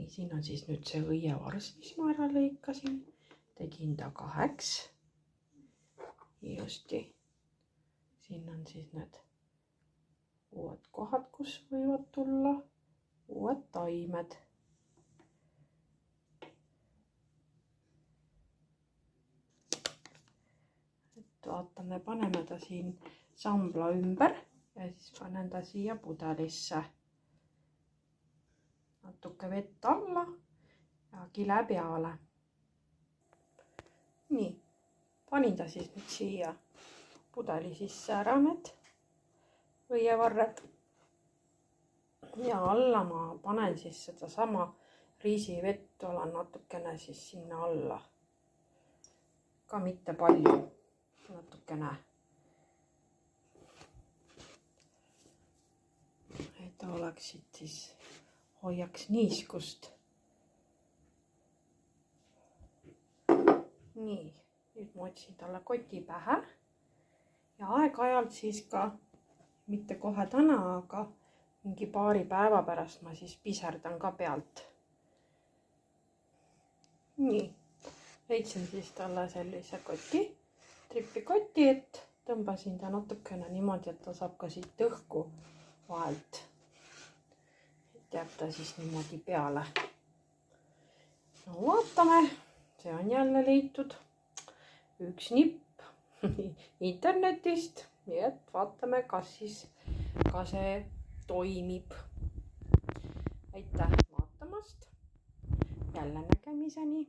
Nii, siin on siis nüüd see õievars, mis ma ära lõikasin. Tegin ta 2. Ilusti. Siin on siis need uued kohad, kus võivad tulla uued taimed. Vaatame, paneme ta siin sambla ümber ja siis panen ta siia pudelisse. Natuke vett alla ja kile peale. Nii, panin ta siis nüüd siia pudeli sisse ära need õievarred. Ja alla ma panen siis seda sama riisivett, olen natukene siis sinna alla. Ka mitte palju. Natukene, et oleksid siis, hoiaks niiskust. Nii, nüüd ma otsin talle koti pähe ja aeg-ajalt siis ka, mitte kohe täna, aga mingi paari päeva pärast ma siis piserdan ka pealt. Nii, leidsin siis talle sellise koti. Tripikoti, et tõmbasin ta natukene niimoodi, et ta saab ka siit õhku vahelt. Et jääb ta siis niimoodi peale. No vaatame, see on jälle leitud üks nipp internetist. Nii et vaatame, kas siis ka see toimib. Aitäh vaatamast. Jälle nägemiseni.